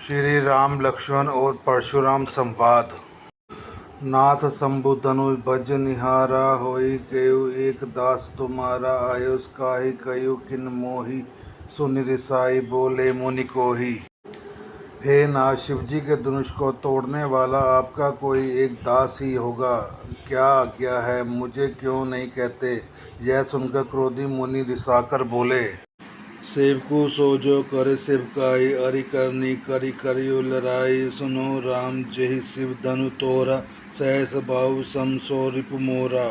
श्री राम लक्ष्मण और परशुराम संवाद। नाथ शंभु धनुष भज निहारा, होई केउ एक दास तुम्हारा। आयुष काहि कयु किन मोहि, सुनि रिसाई बोले मुनि कोहि। हे नाथ, शिवजी के धनुष को तोड़ने वाला आपका कोई एक दास ही होगा। क्या आज्ञा है, मुझे क्यों नहीं कहते। यह सुनकर क्रोधी मुनि रिसाकर बोले, सेवकु सोजो करे सेवकाई, अरि करनी करि करियो लड़ाई। सुनो राम जेहि शिव धनु तोरा, सहस बाहु सम सो रिपु मोरा।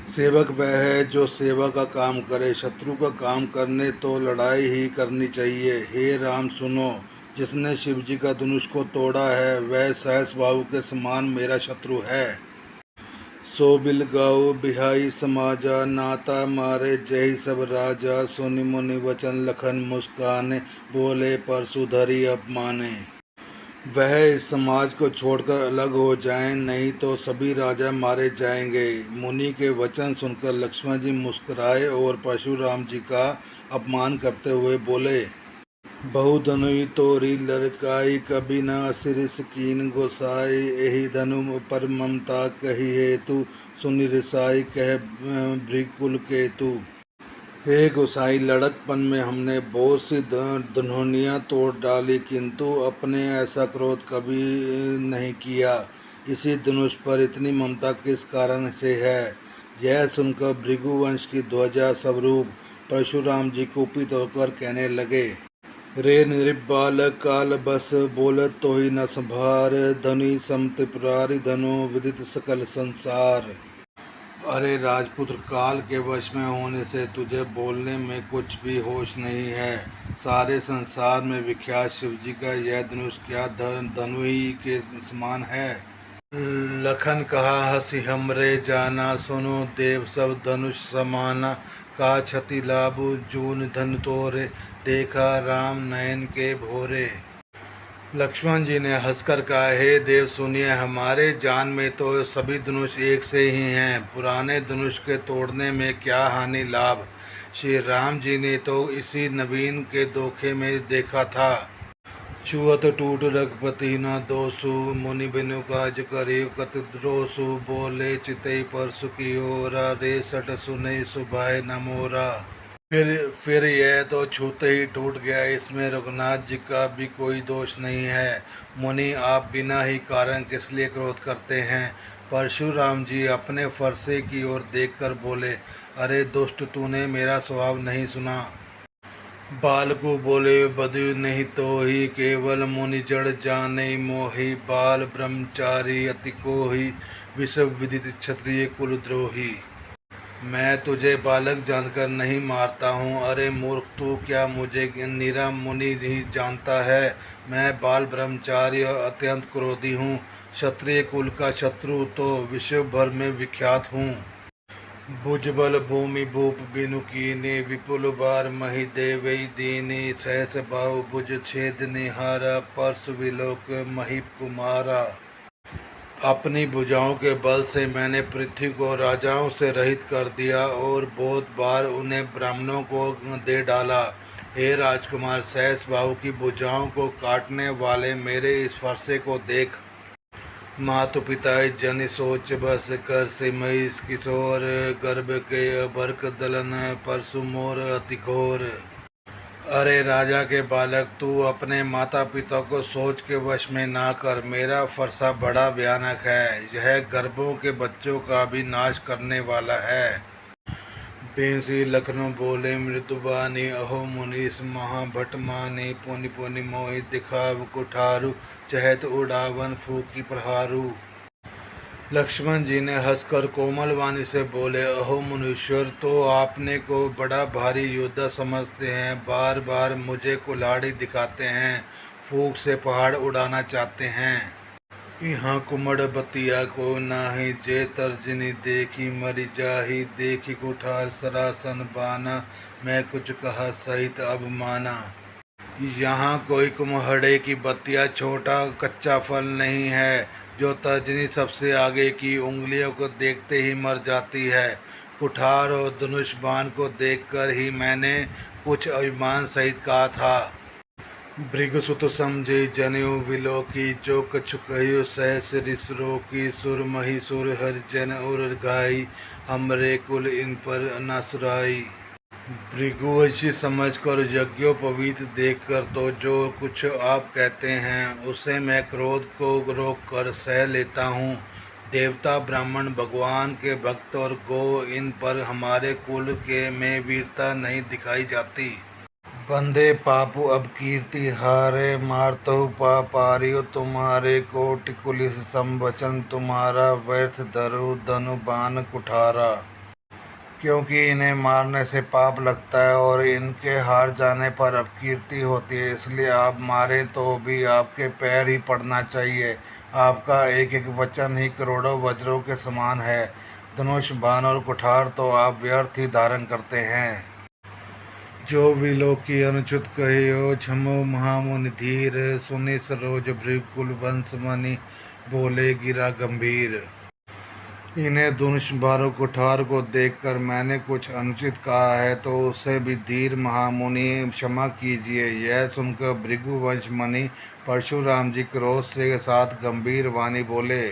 सेवक वह है जो सेवा का काम करे, शत्रु का काम करने तो लड़ाई ही करनी चाहिए। हे राम सुनो, जिसने शिव जी का धनुष को तोड़ा है वह सहस बाहु के समान मेरा शत्रु है। सो बिल गाओ बिहाई समाजा, नाता मारे जय सब राजा। सुनि मुनि वचन लखन मुस्काने, बोले परशुधरी अपमाने। वह इस समाज को छोड़कर अलग हो जाएं, नहीं तो सभी राजा मारे जाएंगे। मुनि के वचन सुनकर लक्ष्मण जी मुस्कुराए और परशुराम जी का अपमान करते हुए बोले, बहु धनुई तोरी लड़काई, कभी न सिरिस कीन गोसाई। एहि धनु पर ममता कही हेतु, सुनि रिसाई कह भृकुल केतु। हे गोसाई, लड़कपन में हमने बहुत सी धनुनियाँ तोड़ डाली, किंतु अपने ऐसा क्रोध कभी नहीं किया। इसी धनुष पर इतनी ममता किस कारण से है। यह सुनकर भृगुवंश की ध्वजा स्वरूप परशुराम जी कुपित होकर कहने लगे, रे नृप बालक काल बस, बोलत तो ही न संभार। धनुष सम त्रिपुरारि धनु, विदित सकल संसार। अरे राजपुत्र, काल के वश में होने से तुझे बोलने में कुछ भी होश नहीं है। सारे संसार में विख्यात शिवजी का यह धनुष क्या धनु ही के समान है। लखन कहा हंसी हमरे जाना, सुनो देव सब धनुष समाना। का क्षति लाभु जून धन तोरे, देखा राम नयन के भोरे। लक्ष्मण जी ने हंसकर कहा, हे देव सुनिए, हमारे जान में तो सभी धनुष एक से ही हैं। पुराने धनुष के तोड़ने में क्या हानि लाभ। श्री राम जी ने तो इसी नवीन के धोखे में देखा था। छुअत टूट रघुपति न दोसु, मुनि बिनु काज करि कत द्रोसु। बोले चितई पर सुखी ओरा, रे सट सुनई सुभाय न मोरा। फिर यह तो छूते ही टूट गया, इसमें रघुनाथ जी का भी कोई दोष नहीं है। मुनि, आप बिना ही कारण किस लिए क्रोध करते हैं। परशुराम जी अपने फरसे की ओर देखकर बोले, अरे दुष्ट, तूने मेरा स्वभाव नहीं सुना। बाल को बोले, बधु नहीं तो ही, केवल मुनि जड़ जाने मोही। बाल ब्रह्मचारी अति कोही, विश्व विदित क्षत्रिय कुलद्रोही। मैं तुझे बालक जानकर नहीं मारता हूँ। अरे मूर्ख, तू क्या मुझे नीरा मुनि नहीं जानता है। मैं बाल ब्रह्मचारी और अत्यंत क्रोधी हूँ। क्षत्रिय कुल का शत्रु तो विश्व भर में विख्यात हूँ। भुजबल भूमि भूप बिनु कीने, विपुल बार मही देवई दीनी। सहस बाहु भुज छेद निहारा, परसु विलोक मही कुमारा। अपनी भुजाओं के बल से मैंने पृथ्वी को राजाओं से रहित कर दिया और बहुत बार उन्हें ब्राह्मणों को दे डाला। हे राजकुमार, सहस बाहु की भुजाओं को काटने वाले मेरे इस फरसे को देख। मातु पिता जन सोच बस, कर से महिष किशोर। गर्भ के बरक दलन, परसु मोर अति घोर। अरे राजा के बालक, तू अपने माता पिता को सोच के वश में ना कर। मेरा फरसा बड़ा भयानक है। यह गर्भों के बच्चों का भी नाश करने वाला है। बेंसी लखनऊ बोले मृदुबानी, अहो मुनीस महाभट मानी। पुनि पुनि मोहि दिखाव कुठारू, चहत उड़ावन फूकी प्रहारू। लक्ष्मण जी ने हंसकर कोमल वाणी से बोले, अहो मुनीश्वर, तो आपने को बड़ा भारी योद्धा समझते हैं। बार बार मुझे कुल्हाड़ी दिखाते हैं, फूंक से पहाड़ उड़ाना चाहते हैं। यहाँ कुमड़ बतिया को नाही, जे तर्जनी देखी मरी जाही। देखी कुठार सरासन बाना, मैं कुछ कहा सहित अब माना। यहाँ कोई कुम्हड़े की बत्तियाँ छोटा कच्चा फल नहीं है, जो तर्जनी सबसे आगे की उंगलियों को देखते ही मर जाती है। कुठार और धनुष बाण को देखकर ही मैंने कुछ अभिमान सहित कहा था। भृगुसुत समझे जनेऊ विलो की, जो कछु कहियो सहस ऋषरो की। सुर मही सुर हरिजन और गाई, हमरे कुल इन पर न सुराई। भृगुवंशी समझकर यज्ञोपवीत देखकर तो जो कुछ आप कहते हैं उसे मैं क्रोध को रोक कर सह लेता हूँ। देवता ब्राह्मण भगवान के भक्त और गो, इन पर हमारे कुल के में वीरता नहीं दिखाई जाती। बंदे पापु अब कीर्ति हारे, मारतहु पापारियो तुम्हारे। कोटि कुलिस संवचन तुम्हारा, व्यर्थ धरु धनु बाण कुठारा। क्योंकि इन्हें मारने से पाप लगता है और इनके हार जाने पर अपकीर्ति होती है, इसलिए आप मारे तो भी आपके पैर ही पड़ना चाहिए। आपका एक एक वचन ही करोड़ों वज्रों के समान है। धनुष बाण और कुठार तो आप व्यर्थ ही धारण करते हैं। जो विलो की अनुचित कहियो, क्षमो महामुनि धीर। सुनि सरोज भृगुकुल वंश मनि, बोले गिरा गंभीर। इन्हें धनुष बाण कुठार को देखकर मैंने कुछ अनुचित कहा है तो उसे भी धीर महामुनि क्षमा कीजिए। यह सुनकर भृगुवंश मणि परशुराम जी क्रोध से साथ गंभीर वाणी बोले।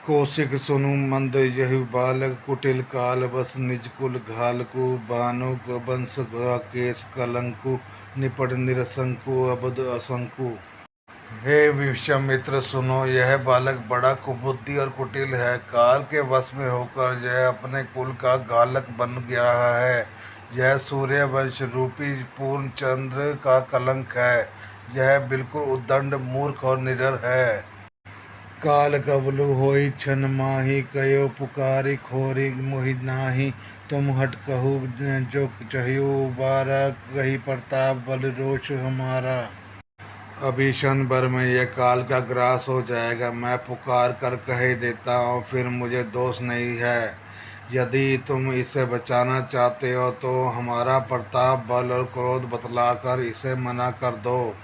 कौशिक सुनु मंद यहु बालक, कुटिल काल बस निज कुल घालकु। भानु वंश केश कलंकु, निपट निरसंकु अबद असंकु। हे विश्वामित्र सुनो, यह बालक बड़ा कुबुद्धि और कुटिल है। काल के वश में होकर यह अपने कुल का घालक बन गया है। यह सूर्य वंश रूपी पूर्ण चंद्र का कलंक है। यह बिल्कुल उद्दंड मूर्ख और निडर है। काल कबलु होई छन माही, कयो पुकारी खोरी मोहि नाही। तुम हट कहु जो चहियो बारा, कही प्रताप बल रोष हमारा। अभी क्षण भर में यह काल का ग्रास हो जाएगा। मैं पुकार कर कह देता हूँ, फिर मुझे दोष नहीं है। यदि तुम इसे बचाना चाहते हो तो हमारा प्रताप बल और क्रोध बतलाकर इसे मना कर दो।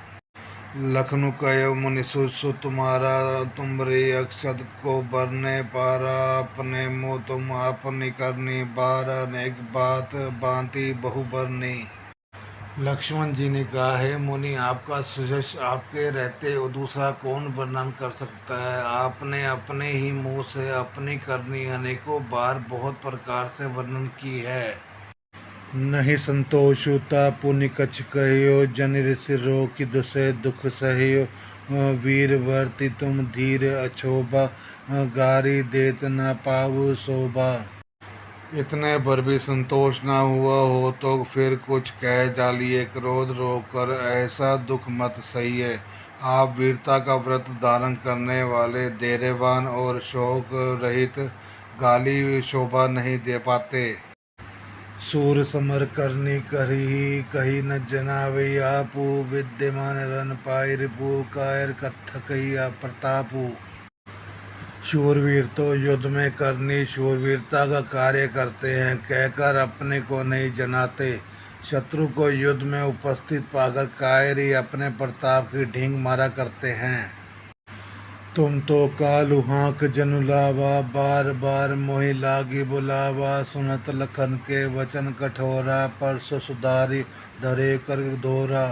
लखनु कयो मुनि सु तुम्हारा, तुमरे अक्षत को बरने पारा। अपने मुँह तुम अपनी करनी बारा, अनेक बात बांति बहु बरनी। लक्ष्मण जी ने कहा, है मुनि, आपका सुयश आपके रहते दूसरा कौन वर्णन कर सकता है। आपने अपने ही मुंह से अपनी करनी अनेकों बार बहुत प्रकार से वर्णन की है। नहीं संतोषुता पुनि कछ कहियो, जन ऋषि रोकि दुसे दुख सहियो। वीर वर्ति तुम धीर अछोभा, गारी देत न पावु शोभा। इतने पर भी संतोष ना हुआ हो तो फिर कुछ कह डालिए। क्रोध रोककर ऐसा दुख मत सहिए। आप वीरता का व्रत धारण करने वाले धैर्यवान और शोक रहित गाली शोभा नहीं दे पाते। सूर समर करनी करी कही न जनावे आपू, विद्यमान रन पाई रिपु कायर कत्थ कही प्रतापू। शूरवीर तो युद्ध में करनी शूरवीरता का कार्य करते हैं, कहकर अपने को नहीं जनाते। शत्रु को युद्ध में उपस्थित पाकर कायर ही अपने प्रताप की ढींग मारा करते हैं। तुम तो कालू हाँक जनुलावा, बार बार मोहि लागी बुलावा। सुनत लखन के वचन कठोरा, परसो सुधारी धरे कर दोहरा।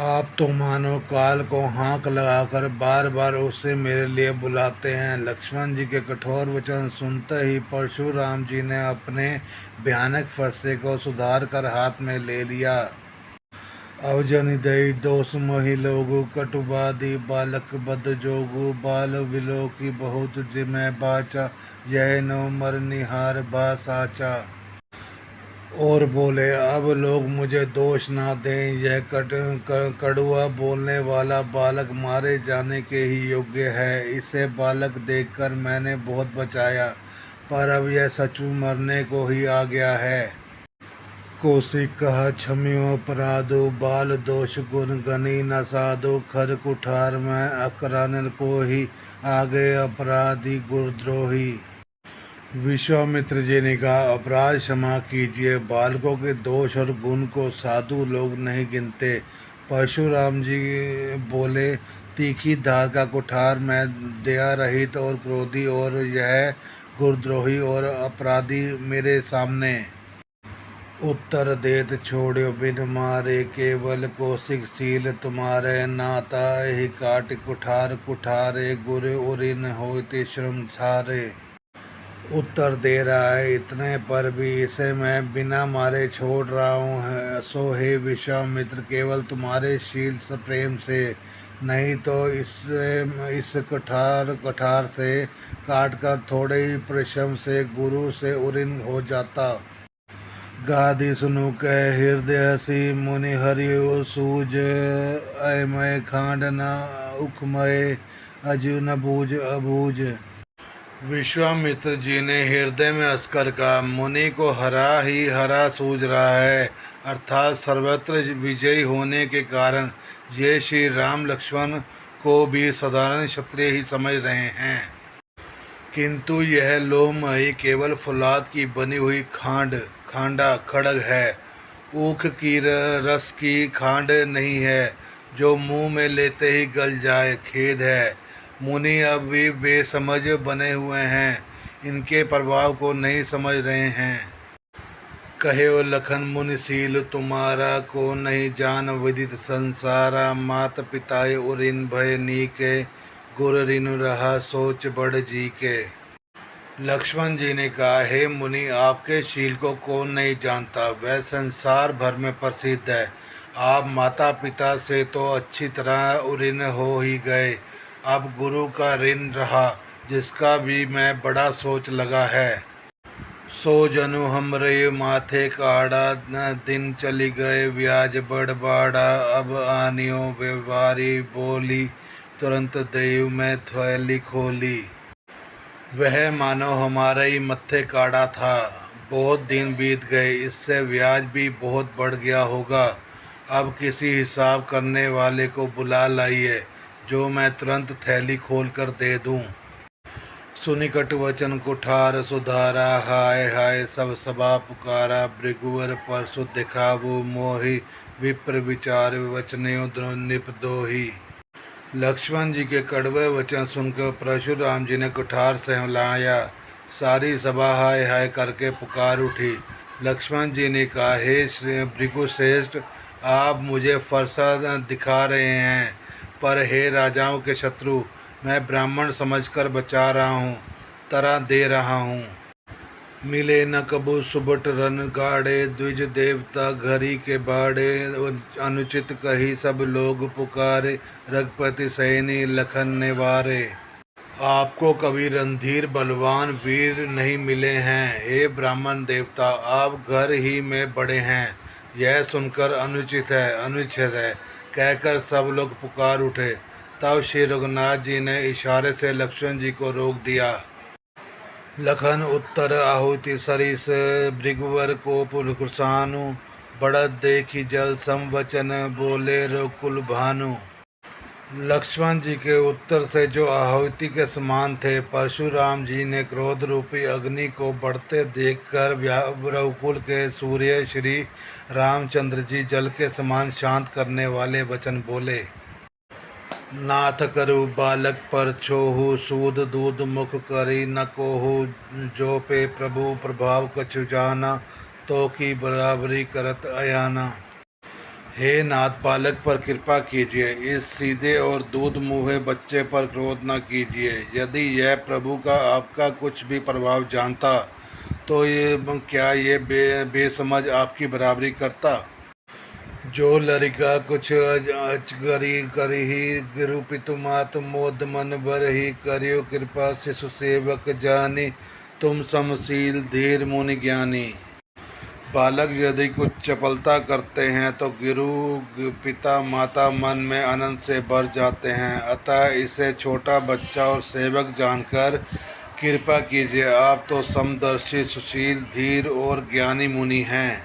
आप तो मानो काल को हाँक लगाकर बार बार उसे मेरे लिए बुलाते हैं। लक्ष्मण जी के कठोर वचन सुनते ही परशुराम जी ने अपने भयानक फरसे को सुधार कर हाथ में ले लिया। अब जनि दई दोष मोहि लोगु, कटुबादी बालक बद जोगु। बाल विलो की बहुत जिमै बाचा, यह नो मर निहार बा साचा। और बोले, अब लोग मुझे दोष ना दें। यह कड़ुआ बोलने वाला बालक मारे जाने के ही योग्य है। इसे बालक देखकर मैंने बहुत बचाया, पर अब यह सचमुच मरने को ही आ गया है। कौशिक कहा, क्षम्यो अपराधो, बाल दोष गुण गनी न साधो। खर कुठार में अकरानन को ही, आगे अपराधी गुरद्रोही। विश्वामित्र जी ने कहा, अपराध क्षमा कीजिए। बालकों के दोष और गुण को साधु लोग नहीं गिनते। परशुराम जी बोले, तीखी धार का कुठार मैं दया रहित और क्रोधी, और यह गुरद्रोही और अपराधी मेरे सामने। उत्तर देत छोड़्यो बिन मारे, केवल कौशिक शील तुम्हारे, नाता ही काट कुठार कुठारे, गुर उरिन होते श्रम छारे। उत्तर दे रहा है, इतने पर भी इसे मैं बिना मारे छोड़ रहा हूँ, सो हे विश्वामित्र, केवल तुम्हारे शील से प्रेम से, नहीं तो इस कठार कठार से काट कर थोड़े ही परिश्रम से गुरु से उरिन हो जाता। गादी सुनु कह हृदय हसी, मुनि हरियो सूझ, अयमय खांड न उखमय, अजु न बूझ अबूझ। विश्वामित्र जी ने हृदय में हंसकर कहा, मुनि को हरा ही हरा सूझ रहा है, अर्थात सर्वत्र विजयी होने के कारण ये श्री राम लक्ष्मण को भी साधारण क्षत्रिय ही समझ रहे हैं, किंतु यह लोहमयी केवल फौलाद की बनी हुई खांडा खड़ग है, ऊख की रस की खांड नहीं है जो मुंह में लेते ही गल जाए। खेद है, मुनि अब भी बेसमझ बने हुए हैं, इनके प्रभाव को नहीं समझ रहे हैं। कहो लखन मुनिशील तुम्हारा, को नहीं जान विदित संसारा, मात पिताए उरिन भय नीके, गुर रिनु रहा सोच बड़ जी के। लक्ष्मण जी ने कहा, हे मुनि, आपके शील को कौन नहीं जानता, वह संसार भर में प्रसिद्ध है। आप माता पिता से तो अच्छी तरह उऋण हो ही गए, अब गुरु का ऋण रहा, जिसका भी मैं बड़ा सोच लगा है। सो जनु हमरे माथे काड़ा, न दिन चली गए ब्याज बड़ बाड़ा, अब आनियो व्यवहारी बोली, तुरंत देव में थैली खोली। वह मानो हमारा ही मत्थे काड़ा था, बहुत दिन बीत गए, इससे ब्याज भी बहुत बढ़ गया होगा, अब किसी हिसाब करने वाले को बुला लाइए, जो मैं तुरंत थैली खोल कर दे दूं। सुनि कट वचन कुठार सुधारा, हाय हाय सब सभा पुकारा, भृगुवर परसु दिखावो मोहि, विप्र विचार वचनों निप दोही। लक्ष्मण जी के कड़वे वचन सुनकर परशुराम जी ने कुठार सहलाया, सारी सभा हाय हाय करके पुकार उठी। लक्ष्मण जी ने कहा, हे भृगु श्रेष्ठ, आप मुझे फरसा दिखा रहे हैं, पर हे राजाओं के शत्रु, मैं ब्राह्मण समझकर बचा रहा हूँ, तरह दे रहा हूँ। मिले न कबू सुबट रन गाड़े, द्विज देवता घरी के बाड़े, अनुचित कही सब लोग पुकारे, रघुपति सैनी लखन निवारे। आपको कभी रणधीर बलवान वीर नहीं मिले हैं, हे ब्राह्मण देवता, आप घर ही में बड़े हैं, यह सुनकर अनुचित है कहकर सब लोग पुकार उठे। तब श्री रघुनाथ जी ने इशारे से लक्ष्मण जी को रोक दिया। लखन उत्तर आहुति सरिस, भृगुवर को पुरकुसानु, बढ़त देखी जल संवचन, बोले रघुकुल भानु। लक्ष्मण जी के उत्तर से जो आहुति के समान थे, परशुराम जी ने क्रोध रूपी अग्नि को बढ़ते देखकर रघुकुल के सूर्य श्री रामचंद्र जी जल के समान शांत करने वाले वचन बोले। नाथ करु बालक पर छोहु, सूद दूध मुख करी न कोहु, जो पे प्रभु प्रभाव कछु जाना, तो की बराबरी करत अयाना। हे नाथ, बालक पर कृपा कीजिए, इस सीधे और दूध मुँहे बच्चे पर क्रोध न कीजिए। यदि यह प्रभु का आपका कुछ भी प्रभाव जानता, तो ये क्या ये बेसमझ आपकी बराबरी करता। जो लड़का कुछ अचगरी करही, गुरु पितु मातु मोद मन बरही, करियो कृपा शिशु सेवक जानी, तुम समशील धीर मुनि ज्ञानी। बालक यदि कुछ चपलता करते हैं तो गुरु पिता माता मन में आनंद से भर जाते हैं, अतः इसे छोटा बच्चा और सेवक जानकर कृपा कीजिए। आप तो समदर्शी सुशील धीर और ज्ञानी मुनि हैं।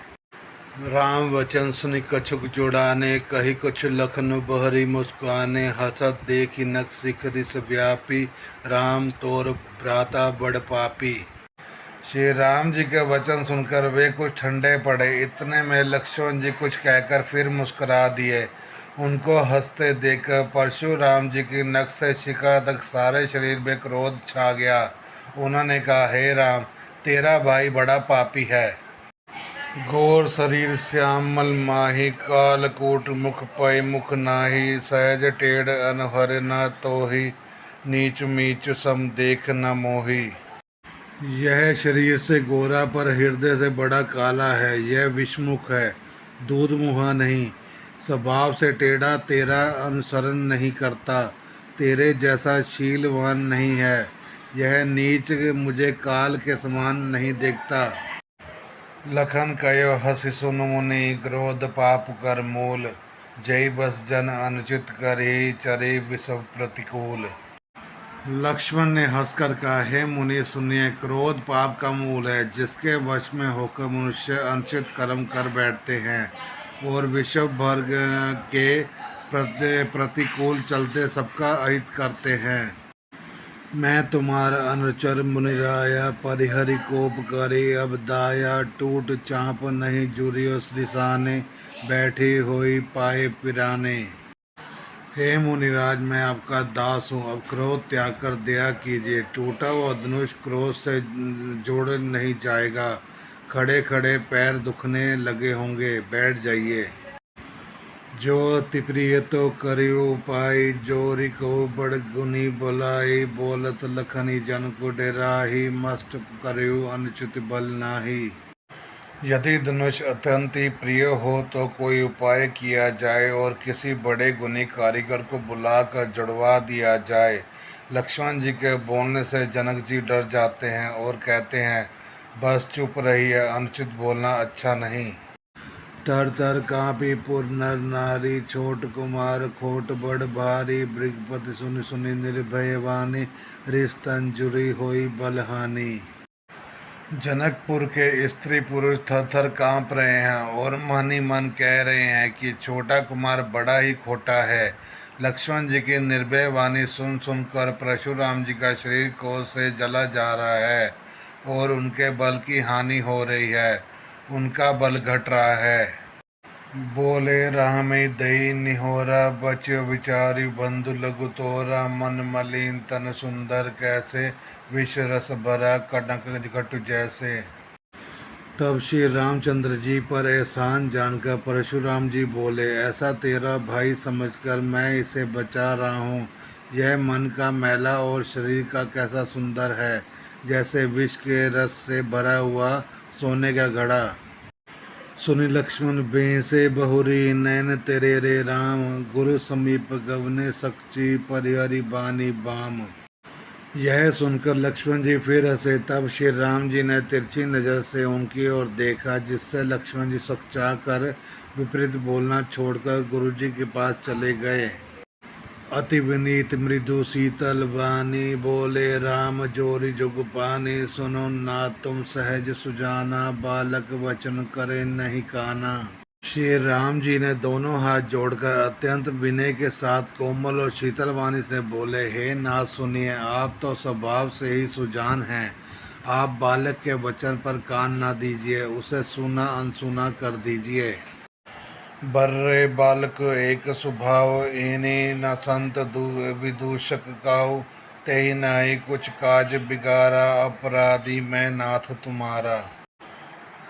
राम वचन सुनि कछुक जुड़ाने, कही कुछ लखन बहरी मुस्काने, हसत देखी नक शिखरिस व्यापी, राम तोर भ्राता बड़ पापी। श्री राम जी के वचन सुनकर वे कुछ ठंडे पड़े। इतने में लक्ष्मण जी कुछ कहकर फिर मुस्कुरा दिए। उनको हंसते देखकर परशुराम जी की नख से शिखा तक सारे शरीर में क्रोध छा गया। उन्होंने कहा, हे राम, तेरा भाई बड़ा पापी है। घोर शरीर श्यामल माही, कालकूट मुख पै मुख नाही। सहज टेढ़ अनहर न तोहि, नीच मीच सम देख न मोही। यह शरीर से गोरा पर हृदय से बड़ा काला है। यह विषमुख है, दूध मुहा नहीं। स्वभाव से टेढ़ा, तेरा अनुसरण नहीं करता। तेरे जैसा शीलवान नहीं है। यह नीच मुझे काल के समान नहीं देखता। लखन कयो हसि सुन मुनि, क्रोध पाप कर मूल। जय बस जन अनुचित करे, चरे विषव प्रतिकूल। लक्ष्मण ने हंसकर कहा, हे मुनि सुनिए, क्रोध पाप का मूल है। जिसके वश में होकर मनुष्य अनुचित कर्म कर बैठते हैं और विश्व भर के प्रतिकूल चलते सबका अहित करते हैं। मैं तुम्हारा अनुचर मुनिराया, परिहरि कोप करे अब दाया। टूट चाँप नहीं जुरियो दिशाने, बैठी हुई पाए पिराने। हे मुनिराज, मैं आपका दास हूँ, अब क्रोध त्याग कर दया कीजिए। टूटा हुआ धनुष क्रोध से जोड़ नहीं जाएगा। खड़े खड़े पैर दुखने लगे होंगे, बैठ जाइए। जो अति प्रिय तो करियो उपाय, जोरी को बड़ गुनी बुलाई। बोलत लखनी जन को डेराही, मस्त करियो अनुचित बल नाही। यदि धनुष अत्यंत ही प्रिय हो तो कोई उपाय किया जाए और किसी बड़े गुणी कारीगर को बुलाकर जुड़वा दिया जाए। लक्ष्मण जी के बोलने से जनक जी डर जाते हैं और कहते हैं, बस चुप रहिए, अनुचित बोलना अच्छा नहीं। तर तर कांपी पुर नर नारी, छोट कुमार खोट बड़ भारी। भृगपति सुनि सुनि निर्भय वाणी, रिस्तन जुरी होई बलहानि। जनकपुर के स्त्री पुरुष थर थर कांप रहे हैं और मन ही मन कह रहे हैं कि छोटा कुमार बड़ा ही खोटा है। लक्ष्मण जी की निर्भय वाणी सुन सुनकर परशुराम जी का शरीर क्रोध से जला जा रहा है और उनके बल की हानि हो रही है, उनका बल घट रहा है। बोले राम दई निहोरा, बच्यो विचारी बंधु लघु तोरा। मन मलिन तन सुंदर कैसे, विष रस भरा कनक घट जैसे। तब श्री रामचंद्र जी पर एहसान जानकर परशुराम जी बोले, ऐसा तेरा भाई समझकर मैं इसे बचा रहा हूँ। यह मन का मैला और शरीर का कैसा सुंदर है, जैसे विष के रस से भरा हुआ सोने का घड़ा। सुनि लक्ष्मण बेसे बहुरी, नैन तेरे रे राम। गुरु समीप गवने सक्ची, परिहरि बानी बाम। यह सुनकर लक्ष्मण जी फिर हंसे। तब श्री राम जी ने तिरछी नज़र से उनकी ओर देखा, जिससे लक्ष्मण जी सकचा कर विपरीत बोलना छोड़कर गुरु जी के पास चले गए। अति विनीत मृदु शीतल वाणी, बोले राम जोरी जुग पानी। सुनो ना तुम सहज सुजाना, बालक वचन करे नहीं काना। श्री राम जी ने दोनों हाथ जोड़कर अत्यंत विनय के साथ कोमल और शीतल वाणी से बोले, हे नाथ सुनिए, आप तो स्वभाव से ही सुजान हैं। आप बालक के वचन पर कान ना दीजिए, उसे सुना अनसुना कर दीजिए। बर्रे बालक एक स्वभाव, इन्हीं न संत विदूषक काऊ। तेहि नाई कुछ काज बिगारा, अपराधी मैं नाथ तुम्हारा।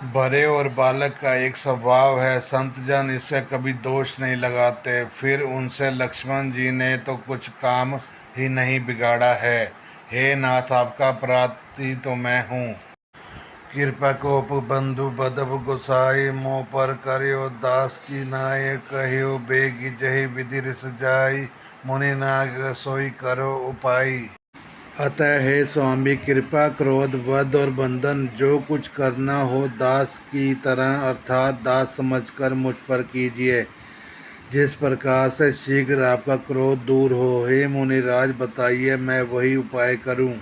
बड़े और बालक का एक स्वभाव है, संत जन इससे कभी दोष नहीं लगाते। फिर उनसे लक्ष्मण जी ने तो कुछ काम ही नहीं बिगाड़ा है। हे नाथ, आपका अपराधी तो मैं हूँ। कृपा कोप बंधु बदब गोसाई, मोह पर करियो दास की नाय। कहियो बेगी जही विधि रिस जाई, मुनि नाग सोई करो उपाय। अतः हे स्वामी, कृपा क्रोध वध और बंधन जो कुछ करना हो दास की तरह अर्थात दास समझकर मुझ पर कीजिए, जिस प्रकार से शीघ्र आपका क्रोध दूर हो। हे मुनिराज, बताइए, मैं वही उपाय करूं।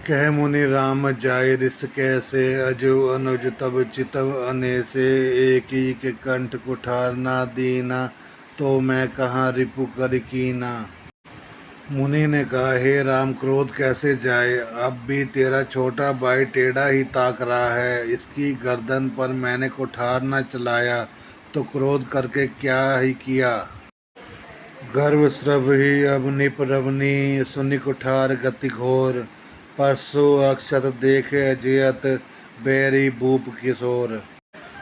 कह मुनि राम जाय रिस कैसे, अजो अनुज तब चितव अनेसे। एक ही के कंठ कुठार ना दीना, तो मैं कहाँ रिपु कर कीना। मुनि ने कहा, हे राम, क्रोध कैसे जाए। अब भी तेरा छोटा भाई टेढ़ा ही ताक रहा है। इसकी गर्दन पर मैंने कुठार न चलाया तो क्रोध करके क्या ही किया। गर्व स्रव ही अब निप रवनी, सुनि कुठार गति घोर। परसो अक्षत देखे अजयत, बैरी भूप किशोर।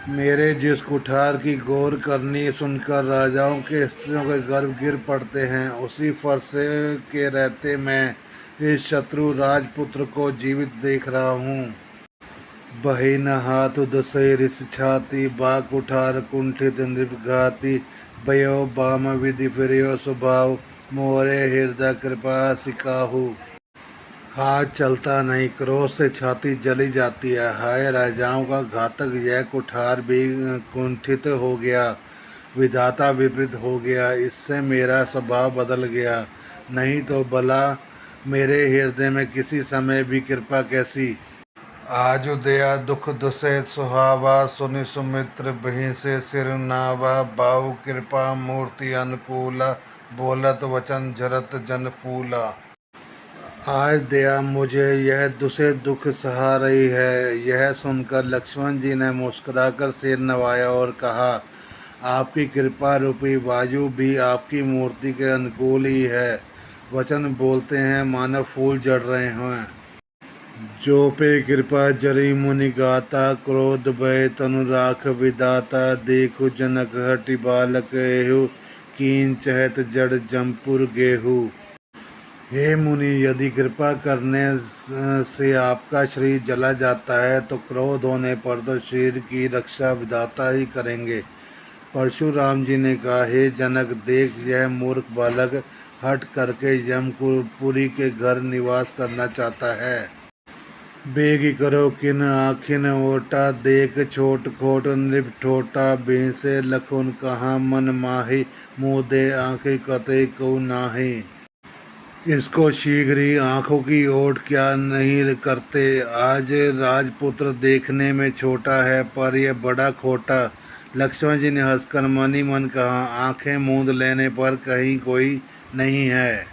मेरे जिस कुठार की गौर करनी सुनकर राजाओं के स्त्रियों के गर्भ गिर पड़ते हैं, उसी फरसे के रहते मैं इस शत्रु राजपुत्र को जीवित देख रहा हूँ। बही न हाथ दसै रिस छाती, बा कुठार कुंठित नृपघाती, भयो बाम विधि फिरियो स्वभाव, मोरे हृदय कृपा सिकाहू। हाथ चलता नहीं, क्रोध से छाती जली जाती है। हाय राजाओं का घातक यह कुठार भी कुंठित हो गया, विधाता विपरीत हो गया, इससे मेरा स्वभाव बदल गया। नहीं तो भला मेरे हृदय में किसी समय भी कृपा कैसी। आजु दया दुख दुसे सुहावा, सुनि सुमित्र बहि से सिर नावा, बाहु कृपा मूर्ति अनुकूला, बोलत वचन झरत जन फूला। आज दया मुझे यह दुसे दुख सहा रही है। यह सुनकर लक्ष्मण जी ने मुस्कुराकर सिर नवाया और कहा, आपकी कृपा रूपी वायु भी आपकी मूर्ति के अनुकूल ही है। वचन बोलते हैं मानो फूल जड़ रहे हैं। जो पे कृपा जरी मुनि गाता, क्रोध भय तनु राख विदाता, देखु जनक हटि बालक एहु, कीन चहत जड़ जमपुर गेहूँ। हे मुनि, यदि कृपा करने से आपका शरीर जला जाता है तो क्रोध होने पर तो शरीर की रक्षा विधाता ही करेंगे। परशुराम जी ने कहा, हे जनक, देख यह मूर्ख बालक हट करके यमपुरी के घर निवास करना चाहता है। बेगी करो किन आखिन ओटा, देख छोट खोट नृप ठोटा, बेसे लखुन कहाँ मन माही, मुँह दे आँखें कतई को नाही। इसको शीघ्र ही आंखों की ओट क्या नहीं करते। आज राजपुत्र देखने में छोटा है पर यह बड़ा खोटा। लक्ष्मण जी ने हंसकर मन ही मन कहा, आंखें मूंद लेने पर कहीं कोई नहीं है।